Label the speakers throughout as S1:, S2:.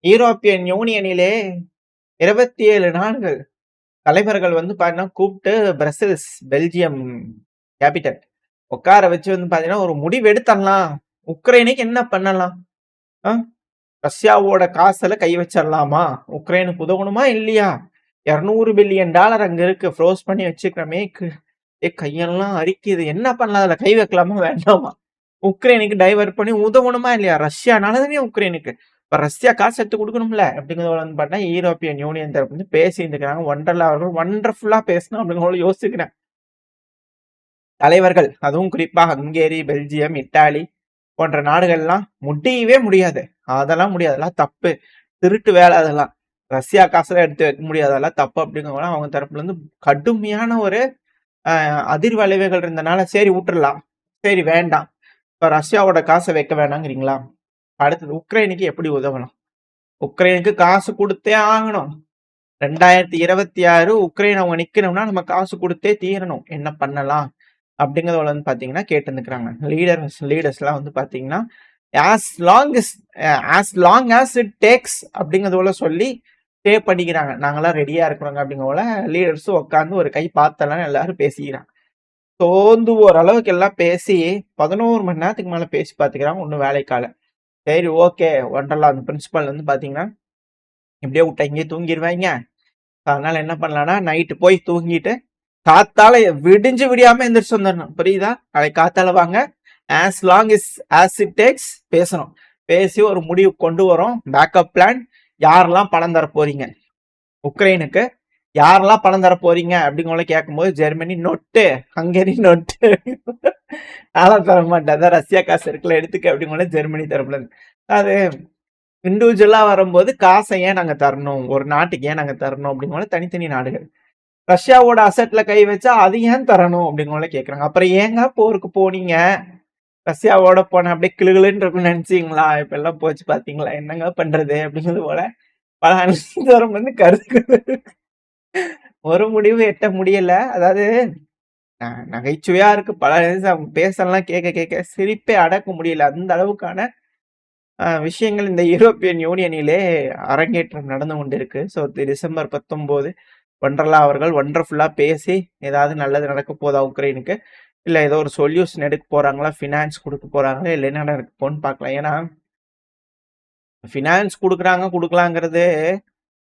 S1: European யூனியனிலே 27 நாடுகள் தலைவர்கள் வந்து பார்த்தீங்கன்னா கூப்பிட்டு பிரசல்ஸ், பெல்ஜியம் கேபிட்டல் உட்கார வச்சு வந்து பார்த்தீங்கன்னா ஒரு முடிவு எடுத்துடலாம். உக்ரைனுக்கு என்ன பண்ணலாம்? ஆ? ரஷ்யாவோட காசுல கை வச்சிடலாமா? உக்ரைனுக்கு உதவணுமா இல்லையா? $200 பில்லியன் அங்க இருக்கு. ஃப்ரோஸ் பண்ணி வச்சுக்கிறோமே. கையெல்லாம் அரிக்குது. என்ன பண்ணலாம்? அதுல கை வைக்கலாமா வேண்டாமா? உக்ரைனுக்கு டைவர்ட் பண்ணி உதவணுமா இல்லையா? ரஷ்யானால தானே உக்ரைனுக்கு. இப்ப ரஷ்யா காசு எடுத்து கொடுக்கணும்ல அப்படிங்கிறத வந்து பார்த்தா யூரோப்பியன் யூனியன் தரப்பு வந்து பேசியிருந்துக்கிறாங்க. ஒண்டர்லா அவர்கள் ஒண்டர்ஃபுல்லா பேசணும் அப்படிங்கிற யோசிக்கிறேன். தலைவர்கள் அதுவும் குறிப்பா ஹங்கேரி, பெல்ஜியம், இத்தாலி போன்ற நாடுகள்லாம் முடியவே முடியாது. அதெல்லாம் முடியாது. அதெல்லாம் தப்பு. திருட்டு வேலை அதெல்லாம். ரஷ்யா காசுல எடுத்து வைக்க முடியாது. அதெல்லாம் தப்பு அப்படிங்கிறவங்க அவங்க தரப்புல இருந்து கடுமையான ஒரு அதிர்வலைவுகள் இருந்தனால சரி விட்டுறலாம். சரி வேண்டாம். இப்ப ரஷ்யாவோட காசை வைக்க வேணாங்கிறீங்களா? அடுத்தது உக்ரைனுக்கு எப்படி உதவலாம்? உக்ரைனுக்கு காசு கொடுத்தே ஆகணும். 2026 உக்ரைன் அவங்க நிக்கணும்னா நம்ம காசு கொடுத்தே தீரணும். என்ன பண்ணலாம்? அப்படிங்கிறத வந்து பாத்தீங்கன்னா கேட்டுருந்துக்கிறாங்க. லீடர்ஸ்லாம் வந்து பாத்தீங்கன்னா as long as it takes அப்படிங்கிறத சொல்லி பே பண்ணிக்கிறாங்க. நாங்களாம் ரெடியா இருக்கிறோங்க அப்படிங்கிற லீடர்ஸும் உட்காந்து ஒரு கை பார்த்தலாம் எல்லாரும் பேசிக்கிறாங்க. சோர்ந்து ஓரளவுக்கு எல்லாம் பேசி 11 மணி நேரத்துக்கு மேல பேசி பாத்துக்கிறாங்க. ஒன்னும் வேலைக்கால. சரி ஓகே ஒண்டர்லா அந்த பிரின்சிபல் வந்து பாத்தீங்கன்னா இப்படியே விட்டா இங்கே தூங்கிடுவாங்க. அதனால என்ன பண்ணலாம்னா நைட்டு போய் தூங்கிட்டு காத்தால விடிஞ்சு விடியாம எந்திரிச்சு வந்துடணும். புரியுதா? நாளைக்கு காத்தால வாங்க. As long is as it takes பேசணும். பேசி ஒரு முடிவு கொண்டு வரோம். Backup plan. யாரெல்லாம் பணம் தர போறீங்க உக்ரைனுக்கு? யாரெல்லாம் பணம் தர போறீங்க அப்படிங்கிற கேட்கும்போது ஜெர்மனி நொட்டு, ஹங்கேரி நொட்டு. நானும் தர மாட்டேன். அதான் ரஷ்யா காசு இருக்குல்ல எடுத்துக்க அப்படிங்கிற ஜெர்மனி தரப்புல அது இண்டிவிஜுவலா வரும்போது காசை ஏன் நாங்க தரணும்? ஒரு நாட்டுக்கு ஏன் நாங்க தரணும் அப்படிங்கிற தனித்தனி நாடுகள். ரஷ்யாவோட அசட்ல கை வச்சா அது ஏன் தரணும் அப்படிங்கிற கேக்குறாங்க. அப்புறம் ஏங்க போருக்கு போனீங்க? ரஷ்யாவோட போன அப்படியே கிளுகிளுன்னு இருக்குன்னு நினைச்சீங்களா? இப்ப எல்லாம் போச்சு பாத்தீங்களா? என்னங்க பண்றது அப்படிங்கிறது போல பல அனைவரும் வந்து கருத்து ஒரு முடிவு எட்ட முடியல. அதாவது நகைச்சுவையா இருக்கு. பல பேசலாம் கேட்க கேட்க சிரிப்பே அடக்க முடியல. அந்த அளவுக்கான விஷயங்கள் இந்த யூரோப்பியன் யூனியனிலே அரங்கேற்றம் நடந்து கொண்டிருக்கு. ஸோ டிசம்பர் 19 ஒண்டர்லா அவர்கள் ஒண்டர்ஃபுல்லா பேசி ஏதாவது நல்லது நடக்க போதா உக்ரைனுக்கு? இல்ல ஏதோ ஒரு சொல்யூஷன் எடுக்க போறாங்களா? ஃபினான்ஸ் கொடுக்க போறாங்களா? இல்ல என்ன நடக்க போன்னு பார்க்கலாம். ஏன்னா ஃபினான்ஸ் கொடுக்குறாங்க கொடுக்கலாங்கிறது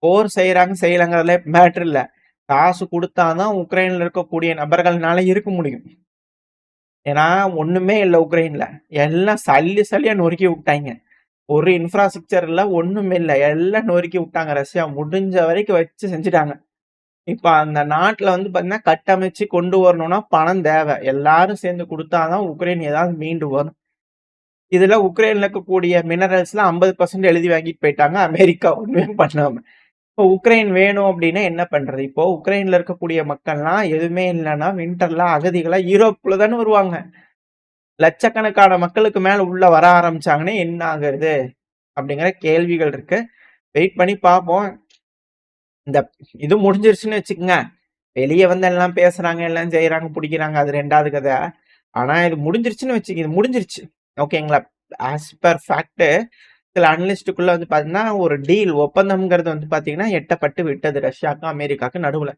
S1: போர் செய்யலாங்கிறதுல மேட்டர் இல்ல. காசு கொடுத்தாதான் உக்ரைன்ல இருக்கக்கூடிய நபர்கள்னால இருக்க முடியும். ஏன்னா ஒண்ணுமே இல்லை உக்ரைன்ல. எல்லாம் சல்லியா நொறுக்கி விட்டாங்க. ஒரு இன்ஃப்ராஸ்ட்ரக்சர் இல்ல, ஒண்ணுமே இல்லை. எல்லாம் நொறுக்கி விட்டாங்க. ரஷ்யா முடிஞ்ச வரைக்கும் வச்சு செஞ்சுட்டாங்க. இப்ப அந்த நாட்டுல வந்து பாத்தீங்கன்னா கட்டமைச்சு கொண்டு வரணும்னா பணம் தேவை. எல்லாரும் சேர்ந்து கொடுத்தாதான் உக்ரைன் ஏதாவது மீண்டு வரும். இதுல உக்ரைன்ல இருக்கக்கூடிய மினரல்ஸ்லாம் 50% எழுதி வாங்கிட்டு போயிட்டாங்க. அமெரிக்கா ஒண்ணுமே பண்ணாம. இப்போ உக்ரைன் வேணும் அப்படின்னா என்ன பண்றது? இப்போ உக்ரைன்ல இருக்கக்கூடிய மக்கள்லாம் எதுவுமே இல்லைன்னா வின்டர்ல அகதிகளா யூரோப்ல தானே வருவாங்க. லட்சக்கணக்கான மக்களுக்கு மேல உள்ள வர ஆரம்பிச்சாங்கன்னா என்ன ஆகுறது அப்படிங்கிற கேள்விகள் இருக்கு. வெயிட் பண்ணி பார்ப்போம். இந்த இது முடிஞ்சிருச்சுன்னு வச்சுக்கோங்க. வெளியே வந்து எல்லாம் பேசுறாங்க, எல்லாம் செய்யறாங்க, பிடிக்கிறாங்க. அது 2வது கதை. ஆனா இது முடிஞ்சிருச்சுன்னு வச்சுக்க. இது முடிஞ்சிருச்சு. ஓகேங்களா? ஆஸ் பர் ஃபேக்ட் சில அனலிஸ்டுக்குள்ள வந்து பாத்தீங்கன்னா ஒரு டீல் ஒப்பந்தம்ங்கிறது வந்து பாத்தீங்கன்னா எட்டப்பட்டு விட்டது ரஷ்யாவுக்கும் அமெரிக்காவுக்கும் நடுவுல.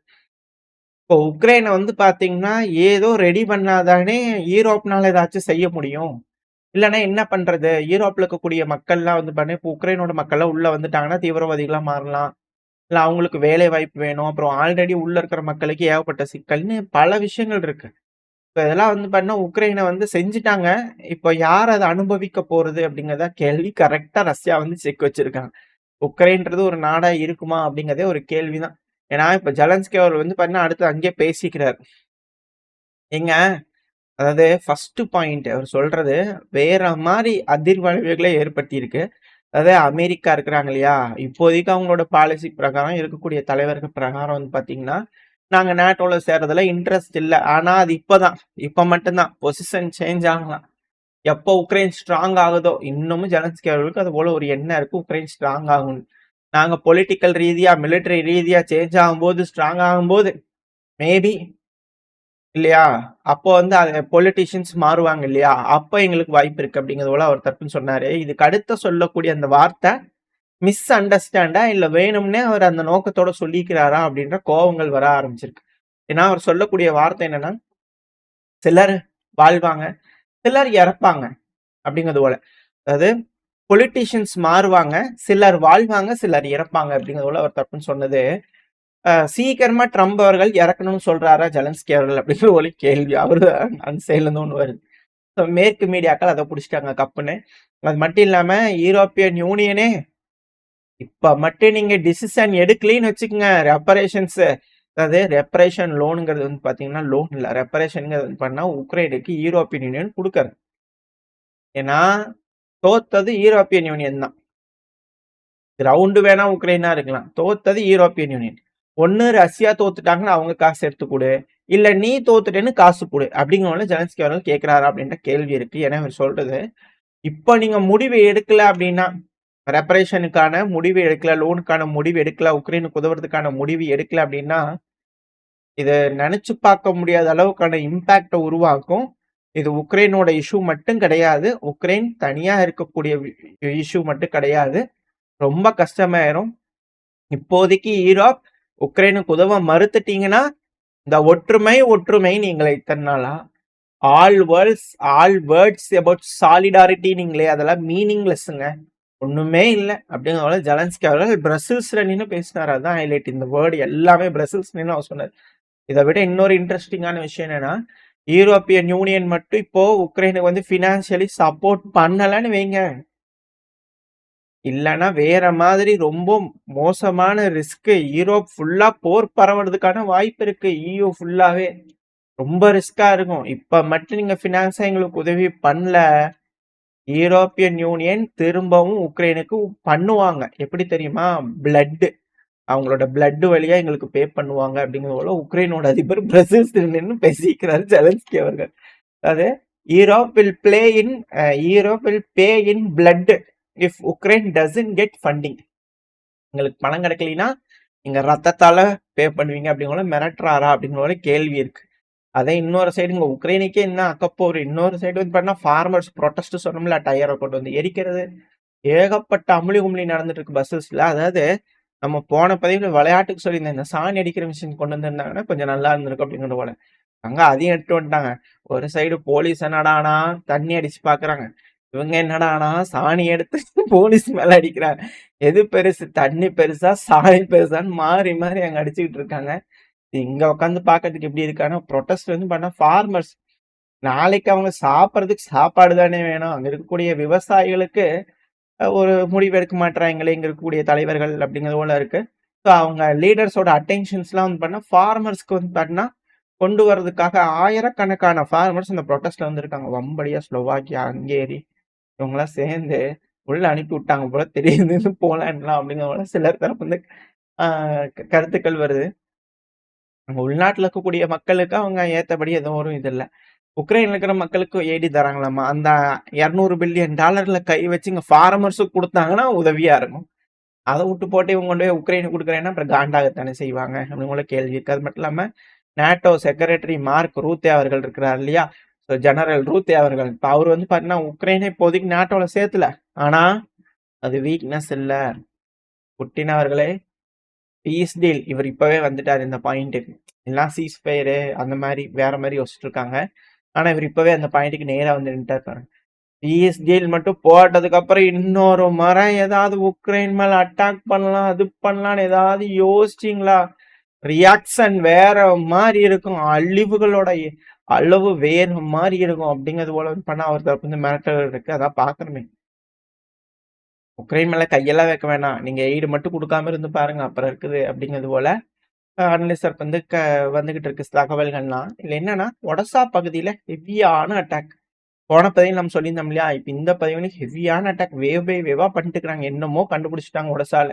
S1: இப்போ உக்ரைனை வந்து பாத்தீங்கன்னா ஏதோ ரெடி பண்ணாதானே யூரோப்னால ஏதாச்சும் செய்ய முடியும். இல்லைன்னா என்ன பண்றது? யூரோப்ல இருக்கக்கூடிய மக்கள்லாம் வந்து பண்ணி இப்போ உக்ரைனோட மக்கள்லாம் உள்ள வந்துட்டாங்கன்னா தீவிரவாதிகளா மாறலாம். இல்ல அவங்களுக்கு வேலை வாய்ப்பு வேணும். அப்புறம் ஆல்ரெடி உள்ள இருக்கிற மக்களுக்கு ஏகப்பட்ட சிக்கல்னு பல விஷயங்கள் இருக்கு. இப்ப இதெல்லாம் வந்து பண்ணா உக்ரைனை வந்து செஞ்சுட்டாங்க. இப்போ யார் அதை அனுபவிக்க போறது அப்படிங்கிறதா கேள்வி. கரெக்டா ரஷ்யா வந்து செக் வச்சிருக்காங்க. உக்ரைன்றது ஒரு நாடா இருக்குமா அப்படிங்கிறதே ஒரு கேள்விதான். ஏன்னா இப்ப ஜெலன்ஸ்கி அவர் வந்து பாத்தீங்கன்னா அடுத்து அங்கேயே பேசிக்கிறார். ஏங்க அதாவது ஃபர்ஸ்ட் பாயிண்ட் அவர் சொல்றது வேற மாதிரி அதிர்வலைவுகளை ஏற்படுத்தி இருக்கு. அதாவது அமெரிக்கா இருக்கிறாங்க இல்லையா? இப்போதைக்கு அவங்களோட பாலிசி பிரகாரம் இருக்கக்கூடிய தலைவர்கள் பிரகாரம் வந்து பாத்தீங்கன்னா நாங்க நேட்டோல சேர்றதுல இன்ட்ரெஸ்ட் இல்ல. ஆனா அது இப்ப மட்டும்தான் பொசிஷன் சேஞ்ச் ஆகலாம். எப்போ உக்ரைன் ஸ்ட்ராங் ஆகுதோ இன்னமும் ஜெலன்ஸ்கி அவர்களுக்கு அது போல ஒரு எண்ணம் இருக்கு. உக்ரைன் ஸ்ட்ராங் ஆகும். நாங்க பொலிட்டிக்கல் ரீதியா மிலிட்டரி ரீதியா சேஞ்ச் ஆகும்போது ஸ்ட்ராங் ஆகும்போது மேபி இல்லையா? அப்போ வந்து அது பொலிட்டிஷியன்ஸ் மாறுவாங்க இல்லையா? அப்ப எங்களுக்கு வாய்ப்பு இருக்கு அப்படிங்கிறது போல அவர் தரப்புன்னு சொன்னாரு. இதுக்கு அடுத்த சொல்லக்கூடிய அந்த வார்த்தை மிஸ் அண்டர்ஸ்டாண்டா இல்ல வேணும்னே அவர் அந்த நோக்கத்தோட சொல்லிக்கிறாரா அப்படின்ற கோவங்கள் வர ஆரம்பிச்சிருக்கு. ஏன்னா அவர் சொல்லக்கூடிய வார்த்தை என்னன்னா, சிலர் வாழ்வாங்க, சிலர் இறப்பாங்க அப்படிங்கிறது போல. அதாவது பொலிட்டீஷியன்ஸ் மாறுவாங்க, சிலர் வாழ்வாங்க, சிலர் இறப்பாங்க அப்படிங்கிறது போல அவர் தப்புன்னு சொன்னது. சீக்கிரமா ட்ரம்ப் அவர்கள் இறக்கணும்னு சொல்றாரா ஜெலன்ஸ்கி அவர்கள் அப்படிங்கிற ஒரு கேள்வி அவரு அந்த சைட்ல இருந்து ஒண்ணு வருது. மேற்கு மீடியாக்கள் அதை பிடிச்சிட்டாங்க கப்புன்னு. அது மட்டும் இல்லாம யூரோப்பியன் யூனியனே இப்ப மட்டும் நீங்க டிசிஷன் எடுக்கலன்னு வச்சுக்கோங்க, ரெப்பரேஷன்ஸ், அதாவது ரெப்பரேஷன் லோனுங்கிறது வந்து பாத்தீங்கன்னா லோன் இல்ல, ரெப்பரேஷன்ங்கிறது பண்ணா உக்ரைனுக்கு யூரோப்பியன் யூனியன் கொடுக்கறது. ஏன்னா தோத்தது யூரோப்பியன் யூனியன் தான். கிரவுண்டு வேணா உக்ரைனா இருக்கலாம், தோத்தது யூரோப்பியன் யூனியன். ஒன்னு ரஷ்யா தோத்துட்டாங்கன்னா அவங்க காசு எடுத்து கொடு, இல்ல நீ தோத்துட்டேன்னு காசு கொடு அப்படிங்கிற ஜெலன்ஸ்கி அவர்கள் கேட்கிறாரா அப்படின்ற கேள்வி இருக்கு. ஏன்னா அவர் சொல்றது, இப்ப நீங்க முடிவு எடுக்கல அப்படின்னா, ரெப்பரேஷனுக்கான முடிவு எடுக்கல, லோனுக்கான முடிவு எடுக்கல, உக்ரைனுக்கு உதவுறதுக்கான முடிவு எடுக்கல அப்படின்னா, இதை நினைச்சு பார்க்க முடியாத அளவுக்கான இம்பாக்ட உருவாக்கும். இது உக்ரைனோட இஷ்யூ மட்டும் கிடையாது, உக்ரைன் தனியா இருக்கக்கூடிய இஷ்யூ மட்டும் கிடையாது, ரொம்ப கஷ்டமாயிரும். இப்போதைக்கு ஈரோப் உக்ரைனுக்கு உதவ மறுத்துட்டீங்கன்னா, இந்த ஒற்றுமை நீங்களே இத்தனை நாளா ஆல் வேர்ட்ஸ் அபவுட் சாலிடாரிட்டி நீங்களே அதெல்லாம் மீனிங்லெஸ்ஸுங்க, ஒண்ணுமே இல்லை அப்படிங்கிற ஜெலன்ஸ்கி அவர்கள் பிரசில்ஸ்ல நின்று பேசினார். அதுதான் ஹைலைட். இந்த வேர்டு எல்லாமே பிரசில்ஸ் நின்று அவர் சொன்னார். இதை விட இன்னொரு இன்ட்ரெஸ்டிங்கான விஷயம் என்னன்னா, யூரோப்பியன் யூனியன் மட்டும் இப்போ உக்ரைனுக்கு வந்து பினான்சியலி சப்போர்ட் பண்ணலன்னு வைங்க, இல்லைன்னா வேற மாதிரி ரொம்ப மோசமான ரிஸ்க் யூரோப் ஃபுல்லா போர் பரவுறதுக்கான வாய்ப்பு இருக்கு. EU ஃபுல்லாவே ரொம்ப ரிஸ்கா இருக்கும். இப்ப மட்டும் நீங்க பினான்ஸா எங்களுக்கு உதவி பண்ணல, யூரோப்பியன் யூனியன் திரும்பவும் உக்ரைனுக்கு பண்ணுவாங்க. எப்படி தெரியுமா? பிளட், அவங்களோட பிளட் வழியா எங்களுக்கு பே பண்ணுவாங்க அப்படிங்கிறது போல உக்ரைனோட அதிபர் பிரசில்ஸ் நின்று பேசிக்கிறார் ஜெலன்ஸ்கி அவர்கள். அதாவது Europe will pay in blood if Ukraine doesn't get funding. எங்களுக்கு பணம் கிடைக்கலனா நீங்க ரத்தத்தால பே பண்ணுவீங்க அப்படிங்கிற மிரட்டுறாரா அப்படிங்கிற கேள்வி இருக்கு. அதே இன்னொரு சைடு இங்க உக்ரைனுக்கே என்ன அக்கப்போர், இன்னொரு சைடு வந்து பார்த்தா ஃபார்மர்ஸ் ப்ரொட்டஸ்ட் சொன்னோம்ல, டயரை கொண்டு வந்து எரிக்கிறது, ஏகப்பட்ட அமுளி கும்பலி நடந்துட்டு இருக்கு பஸ்ஸஸ்ல. அதாவது நம்ம போன பதிவுல விளையாட்டுக்கு சொல்லியிருந்தேன், இந்த சாணி அடிக்கிற மிஷின் கொண்டு வந்திருந்தாங்கன்னா கொஞ்சம் நல்லா இருந்திருக்கும் அப்படிங்கிற போல. அங்க அதையும் எடுத்து வந்துட்டாங்க. ஒரு சைடு போலீஸ் என்னடானா தண்ணி அடிச்சு பாக்குறாங்க, இவங்க என்னடானா சாணி எடுத்து போலீஸ் மேல அடிக்கிறாங்க. எது பெருசு, தண்ணி பெருசா சாணி பெருசான்னு மாறி மாறி அங்க அடிச்சுக்கிட்டு இருக்காங்க. இங்க உட்காந்து பாக்கிறதுக்கு எப்படி இருக்கானா, ப்ரொட்டஸ்ட் வந்து பண்ணா ஃபார்மர்ஸ், நாளைக்கு அவங்க சாப்பிட்றதுக்கு சாப்பாடு தானே வேணும். அங்க இருக்கக்கூடிய விவசாயிகளுக்கு ஒரு முடிவு எடுக்க மாட்டாங்களே இங்க இருக்கக்கூடிய தலைவர்கள் அப்படிங்கிறது போல இருக்கு. ஸோ அவங்க லீடர்ஸோட அட்டென்ஷன்ஸ்லாம் வந்து பண்ணா ஃபார்மர்ஸ்க்கு வந்து பார்த்தீங்கன்னா கொண்டு வர்றதுக்காக ஆயிரக்கணக்கான ஃபார்மர்ஸ் இந்த ப்ரொட்டஸ்ட்ல வந்திருக்காங்க. வம்படியா ஸ்லோவாக்கியா, ஹங்கேரி இவங்கெல்லாம் சேர்ந்து உள்ள அனுப்பி விட்டாங்க போல தெரியுது போலான்லாம் அப்படிங்கிற போல சிலர் தரப்பு வந்து கருத்துக்கள் வருது. அங்க உள்நாட்டுல இருக்கக்கூடிய மக்களுக்கு அவங்க ஏத்தபடி எதுவும் ஒரு இது இல்லை. உக்ரைன்ல இருக்கிற மக்களுக்கு ஏடி தராங்களாமா, அந்த $200 பில்லியன் கை வச்சு இங்க ஃபார்மர்ஸுக்கு கொடுத்தாங்கன்னா உதவியா இருக்கும். அதை விட்டு போட்டு இவங்க கொண்டு போய் உக்ரைனுக்கு கொடுக்குறேன்னா அப்புறம் காண்டாகத்தானே செய்வாங்க அப்படின்னு கேள்வி இருக்கு. அது மட்டும் இல்லாம நேட்டோ செக்ரட்டரி மார்க் ரூத்தே அவர்கள் இருக்கிறார் இல்லையா, ஜெனரல் ரூத்தே அவர்கள், இப்போ அவர் வந்து பாத்தீங்கன்னா உக்ரைனை இப்போதைக்கு நேட்டோல சேர்த்துல, ஆனா அது வீக்னஸ் இல்லை. புட்டின் அவர்களே பீஸ் டீல், இவர் இப்பவே வந்துட்டாரு இந்த பாயிண்ட்டுக்கு. எல்லாம் சீஸ் ஃபயரு அந்த மாதிரி வேற மாதிரி யோசிச்சுட்டு இருக்காங்க. ஆனா இவர் இப்பவே அந்த பாயிண்ட்டுக்கு நேரா வந்து நின்றுட்டாரு. பீஸ் டீல் மட்டும் போட்டதுக்கு அப்புறம் இன்னொரு முறை ஏதாவது உக்ரைன் மேல அட்டாக் பண்ணலாம், அது பண்ணலாம்னு ஏதாவது யோசிச்சிங்களா, ரியாக்ஷன் வேற மாதிரி இருக்கும், அழிவுகளோட அளவு வேற மாதிரி இருக்கும் அப்படிங்கிறது போல பண்ணா அவர் தரப்பு வந்து மிரட்டல் இருக்கு. அதான் பாக்குறமே, உக்ரைன் மேல கையெல்லாம் வைக்க வேணாம், நீங்க எய்டு மட்டும் கொடுக்காம இருந்து பாருங்க அப்புறம் இருக்குது அப்படிங்கிறது போல அனலிஸ்டர் வந்து வந்துகிட்டு இருக்கு தகவல்கள்லாம். இல்லை என்னன்னா ஒடசா பகுதியில ஹெவியான அட்டாக், போன பதிவு நம்ம சொல்லியிருந்தோம் இல்லையா, இப்ப இந்த பதிவுல ஹெவியான அட்டாக் வேவ் பை வேவா பண்ணிட்டு இருக்காங்க. என்னமோ கண்டுபிடிச்சிட்டாங்க ஒடசால,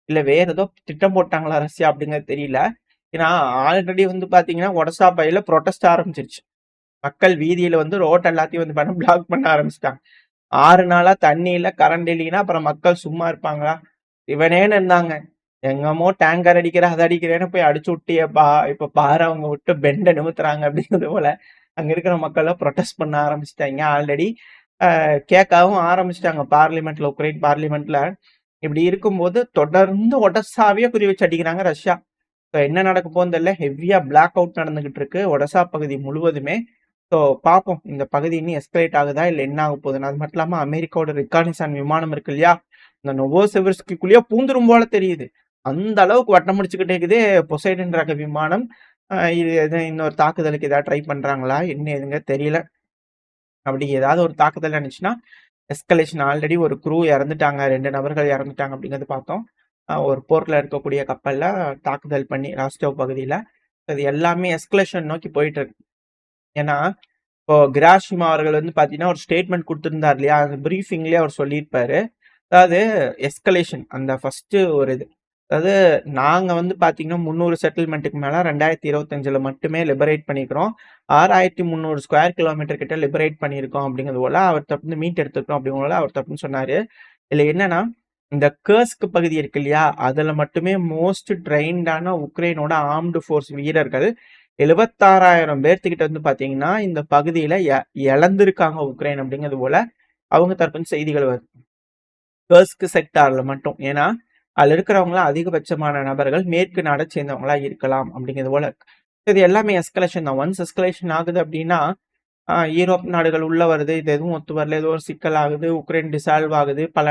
S1: இல்ல வேற ஏதோ திட்டம் போட்டாங்களா ரஷ்யா அப்படிங்கிறது தெரியல. ஏன்னா ஆல்ரெடி வந்து பாத்தீங்கன்னா ஒடசா பகுதியில ப்ரொட்டஸ்ட் ஆரம்பிச்சிருச்சு. மக்கள் வீதியில வந்து ரோட் எல்லாத்தையும் வந்து பண்ண பிளாக் பண்ண ஆரம்பிச்சிட்டாங்க. 6 நாளா தண்ணி இல்ல, கரண்ட் இல்லைன்னா அப்புறம் மக்கள் சும்மா இருப்பாங்களா? இவனேன்னு இருந்தாங்க, எங்கமோ டேங்கர் அடிக்கிற அதை அடிக்கிறேன்னு போய் அடிச்சு விட்டியப்பா, இப்ப பாரு அவங்க விட்டு பெண்டை நிமித்துறாங்க அப்படிங்கிறது போல அங்க இருக்கிற மக்கள் ப்ரொட்டஸ்ட் பண்ண ஆரம்பிச்சிட்டாங்க. ஆல்ரெடி கேட்கவும் ஆரம்பிச்சிட்டாங்க பார்லிமெண்ட்ல, உக்ரைன் பார்லிமெண்ட்ல இப்படி இருக்கும்போது தொடர்ந்து ஒடெசாவையே குறி வச்சு அடிக்கிறாங்க ரஷ்யா. ஸோ என்ன நடக்க போகுதுன்னு தெரியல. ஹெவியா பிளாக் அவுட் நடந்துகிட்டு இருக்கு ஒடெசா பகுதி முழுவதுமே. ஸோ பார்ப்போம் இந்த பகுதி இன்னும் எஸ்கலேட் ஆகுதா இல்லை என்ன ஆக போகுதுன்னு. அது மட்டும் இல்லாமல் அமெரிக்காவோட ரிகானிசான் விமானம் இருக்கு இல்லையா, இந்த நோவோசிவிர்ஸ்குள்ளேயே பூந்துரும் போல தெரியுது. அந்த அளவுக்கு வட்டம் முடிச்சுக்கிட்டே இருக்குது பொசைடன் ரக விமானம். இது இன்னொரு தாக்குதலுக்கு ஏதாவது ட்ரை பண்றாங்களா என்ன எதுங்க தெரியல. அப்படி ஏதாவது ஒரு தாக்குதல் நினைச்சுன்னா எஸ்கலேஷன். ஆல்ரெடி ஒரு க்ரூ இறந்துட்டாங்க, 2 நபர்கள் இறந்துட்டாங்க அப்படிங்கிறது பார்த்தோம். ஒரு போர்ட்ல இருக்கக்கூடிய கப்பல்ல தாக்குதல் பண்ணி ராஸ்டோவ் பகுதியில. இது எல்லாமே எஸ்கலேஷன் நோக்கி போயிட்டு இருக்கு. ஏன்னா இப்போ கிராஷிமா அவர்கள் வந்து பாத்தீங்கன்னா ஒரு ஸ்டேட்மெண்ட் கொடுத்திருந்தார் இல்லையா, அந்த பிரீஃபிங்லயே அவர் சொல்லியிருப்பாரு. அதாவது எஸ்கலேஷன் அந்த ஃபர்ஸ்ட் ஒரு இது, அதாவது நாங்க வந்து பாத்தீங்கன்னா 300 செட்டில்மெண்ட்டுக்கு மேல 2025ல மட்டுமே லிபரேட் பண்ணிக்கிறோம். 6300 ஸ்கொயர் கிலோமீட்டர் கிட்ட லிபரேட் பண்ணியிருக்கோம் அப்படிங்கிறது போல அவர் தப்பு மீட் எடுத்துக்கிறோம் அப்படிங்கிற அவர் தப்புன்னு சொன்னாரு. இதுல என்னன்னா இந்த கர்ஸ்க் பகுதி இருக்கு இல்லையா, அதுல மட்டுமே மோஸ்ட் ட்ரெயின்டான உக்ரைனோட ஆர்ம்டு ஃபோர்ஸ் வீரர்கள் 76,000 பேர்த்துக்கிட்ட வந்து பாத்தீங்கன்னா இந்த பகுதியில இழந்திருக்காங்க உக்ரைன் அப்படிங்கிறது போல அவங்க தரப்பு செய்திகள் வருது. கர்ஸ்க் செக்டார்ல மட்டும். ஏன்னா அதுல இருக்கிறவங்களாம் அதிகபட்சமான நபர்கள் மேற்கு நாடை சேர்ந்தவங்களா இருக்கலாம் அப்படிங்கிறது போல இருக்கு. இது எல்லாமே எஸ்கலேஷன் தான். ஒன்ஸ் எஸ்கலேஷன் ஆகுது அப்படின்னா யூரோப் நாடுகள் உள்ள வருது, இது எதுவும் ஒத்து வரல, ஏதோ ஒரு சிக்கல் ஆகுது, உக்ரைன் டிசால்வ் ஆகுது, பல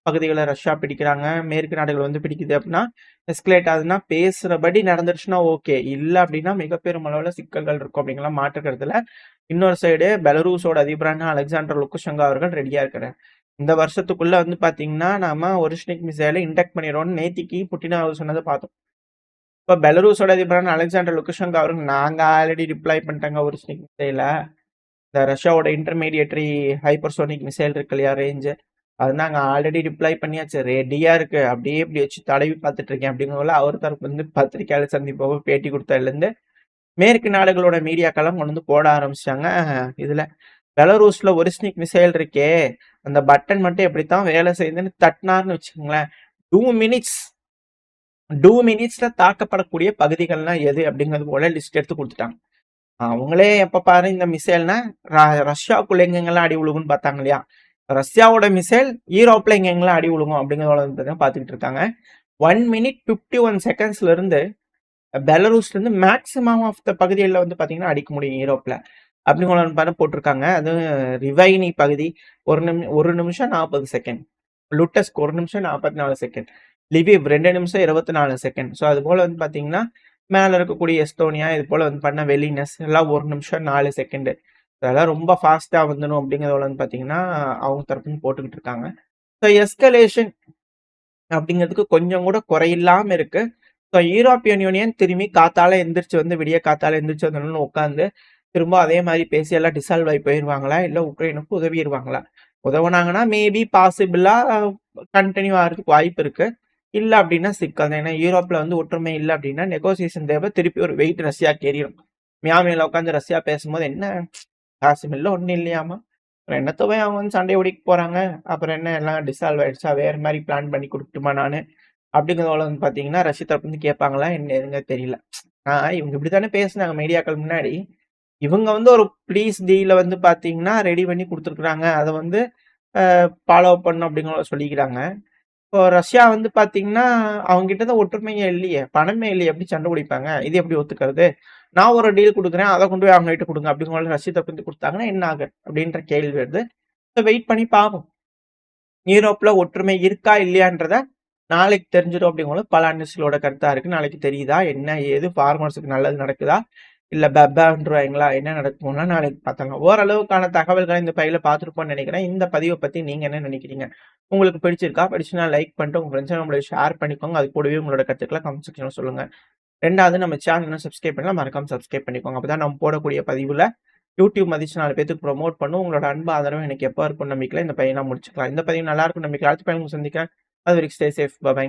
S1: பகுதிகளை ரஷ்யா பிடிக்கிறாங்க, மேற்கு நாடுகள் வந்து பிடிக்குது அப்படின்னா எஸ்கலேட் ஆகுதுன்னா பேசுறபடி நடந்துருச்சுன்னா ஓகே. இல்லை அப்படின்னா மிகப்பெரும் அளவில் சிக்கல்கள் இருக்கும் அப்படிங்கலாம் மாற்றுக்கிறதுல. இன்னொரு சைடு பெலரூஸோட அதிபரான அலெக்சாண்டர் லுக்கஷெங்கோ அவர்கள் ரெடியா இருக்கிறார். இந்த வருஷத்துக்குள்ள வந்து பாத்தீங்கன்னா நாம ஒரிஷ்னிக் மிசைலை இண்டக்ட் பண்ணிடுவோம்னு நேத்திக்கு புட்டின் அவர் சொன்னதை பார்த்தோம். இப்போ பெலரூஸோட அதிபரான அலெக்சாண்டர் லுக்கஷெங்கோ அவர்கள் நாங்க ஆல்ரெடி ரிப்ளை பண்ணிட்டாங்க ஒரிஷ்னிக் மிசைல. இந்த ரஷ்யாவோட இன்டர்மீடியேட்டரி ஹைப்பர்சோனிக் மிசைல் இருக்கு இல்லையா ரேஞ்சு, அது நாங்க ஆல்ரெடி ரிப்ளை பண்ணியாச்சு, ரெடியா இருக்கு, அப்படியே இப்படி வச்சு தடவி பார்த்துட்டு இருக்கேன் அப்படிங்கிறதுல அவர் தரப்பு வந்து பத்திரிகையாளர் சந்திப்போக பேட்டி கொடுத்ததுலேருந்து மேற்கு நாடுகளோட மீடியாக்கெல்லாம் கொண்டு வந்து போட ஆரம்பிச்சிட்டாங்க. இதுல பெலரூஸ்ல ஒரிஸ்னிக் மிசைல் இருக்கே, அந்த பட்டன் மட்டும் எப்படித்தான் வேலை செய்யுதுன்னு தட்டினார்னு வச்சுக்கோங்களேன், 2 மினிட்ஸ்ல தாக்கப்படக்கூடிய பகுதிகள்லாம் எது அப்படிங்கிறது போல லிஸ்ட் எடுத்து கொடுத்துட்டாங்க. அவங்களே எப்ப பாரு இந்த மிசைல்னா ரஷ்யாவுக்குள்ள எங்கெங்கெல்லாம் அடி விழுகும்னு பார்த்தாங்க இல்லையா, ரஷ்யாவோட மிசைல் யூரோப்ல எங்கெங்கெல்லாம் அடி விழுகும் அப்படிங்கிறத பார்த்துக்கிட்டு இருக்காங்க. 1 minute 51 secondsல இருந்து பெலரூஸ்ல இருந்து மேக்சிமம் ஆஃப் த பகுதிகளில் வந்து பாத்தீங்கன்னா அடிக்க முடியும் யூரோப்ல அப்படிங்கிற போட்டிருக்காங்க. அது ரிவைனி பகுதி 1 நிமிஷம் 40 செகண்ட், லுட்டஸ்க் 1 நிமிஷம் 44 செகண்ட், லிவிவ் 2 நிமிஷம் 24 செகண்ட். ஸோ அது போல வந்து பாத்தீங்கன்னா மேல இருக்கக்கூடிய எஸ்டோனியா இது போல வந்து பண்ண வெலினஸ் எல்லாம் 1 நிமிஷம் 4 செகண்ட். அதெல்லாம் ரொம்ப ஃபாஸ்டா வந்துடும் அப்படிங்கிறத வந்து பாத்தீங்கன்னா அவங்க தரப்புன்னு போட்டுக்கிட்டு இருக்காங்க. ஸோ எஸ்கலேஷன் அப்படிங்கிறதுக்கு கொஞ்சம் கூட குறையில்லாம இருக்கு. ஸோ யூரோப்பியன் யூனியன் திரும்பி காத்தால எந்திரிச்சு வந்து விடிய காத்தால எந்திரிச்சு வந்தோம்னு உட்காந்து திரும்ப அதே மாதிரி பேசி எல்லாம் டிசால்வ் ஆகி போயிடுவாங்களா, இல்லை உக்ரைனுக்கு உதவிடுவாங்களா? உதவுனாங்கன்னா மேபி பாசிபிளா கண்டினியூ ஆகிறதுக்கு வாய்ப்பு இருக்கு. இல்ல அப்படின்னா சிக்கல் தான். ஏன்னா யூரோப்ல வந்து ஒற்றுமை இல்லை அப்படின்னா நெகோசியேஷன் தேவை, திருப்பி ஒரு வெயிட் ரஷ்யா கேறிடும். மியாமியில உட்காந்து ரஷ்யா பேசும்போது என்ன காசு இல்லை ஒன்றும் இல்லையாமா, அப்புறம் என்னத்தவே அவங்க வந்து சண்டை ஓடிக்கு போறாங்க, அப்புறம் என்ன எல்லாம் டிசால்வ் ஆயிடுச்சா, வேற மாதிரி பிளான் பண்ணி கொடுத்துட்டுமா நானு அப்படிங்கிறதோட வந்து பாத்தீங்கன்னா ரஷ்ய தரப்பு வந்து கேட்பாங்களா என்ன எதுங்க தெரியல. இவங்க இப்படித்தானே பேசுனாங்க மீடியாக்கள் முன்னாடி. இவங்க வந்து ஒரு ப்ளீஸ் டீல வந்து பாத்தீங்கன்னா ரெடி பண்ணி கொடுத்துருக்குறாங்க, அதை வந்து ஃபாலோ பண்ணும் அப்படிங்கிற சொல்லிக்கிறாங்க. இப்போ ரஷ்யா வந்து பாத்தீங்கன்னா அவங்க கிட்ட தான் ஒற்றுமையே இல்லையே, பணமே இல்லையே, எப்படி சண்டை பிடிப்பாங்க, இது எப்படி ஒத்துக்கிறது? நான் ஒரு டீல் கொடுக்குறேன், அதை கொண்டு போய் அவங்க கிட்ட கொடுங்க அப்படிங்கிற ரஷ்ய தரப்பு வந்து கொடுத்தாங்கன்னா என்ன ஆகும் அப்படின்ற கேள்வி வருது. வெயிட் பண்ணி பார்ப்போம். யூரோப்ல ஒற்றுமை இருக்கா இல்லையான்றத நாளைக்கு தெரிஞ்சிடும் அப்படிங்கும்போது பல அனலிஸ்ட்களோட கருத்தா இருக்கு. நாளைக்கு தெரியுதா என்ன ஏது, ஃபார்மர்ஸுக்கு நல்லது நடக்குதா இல்ல பெப்பான்றுவாங்களா, என்ன நடக்கும்னா நாளைக்கு பார்த்தாங்க. ஓரளவுக்கான தகவல்களை இந்த பையில பார்த்துருப்போம்னு நினைக்கிறேன். இந்த பதிவை பத்தி நீங்க என்ன நினைக்கிறீங்க? உங்களுக்கு பிடிச்சிருக்கா? பிடிச்சுன்னா லைக் பண்ணிட்டு உங்க ஃப்ரெண்ட்ஸ் நம்மளுக்கு ஷேர் பண்ணிக்கோங்க. அது கூடவே உங்களோட கருத்துக்களை கமெண்ட் செக்ஷன்ல சொல்லுங்க. 2வது நம்ம சேனல் சப்ஸ்கிரைப் பண்ணலாம், மறக்காம சப்ஸ்கிரைப் பண்ணிக்கோங்க. அப்பதான் நம்ம போடக்கூடிய பதிவுல யூடியூப் மதிச்சு 4 பேருக்கு ப்ரொமோட் பண்ணும். உங்களோட அன்பு ஆதரவு எனக்கு எப்போ இருக்கும் நம்பிக்கையில இந்த பையனா முடிச்சுக்கலாம். இந்த பதிவு நல்லா இருக்கும் நம்பிக்கை. அடுத்த பையன் சந்திக்கிறேன். அது வரைக்கும் ஸ்டே சேஃப். பை.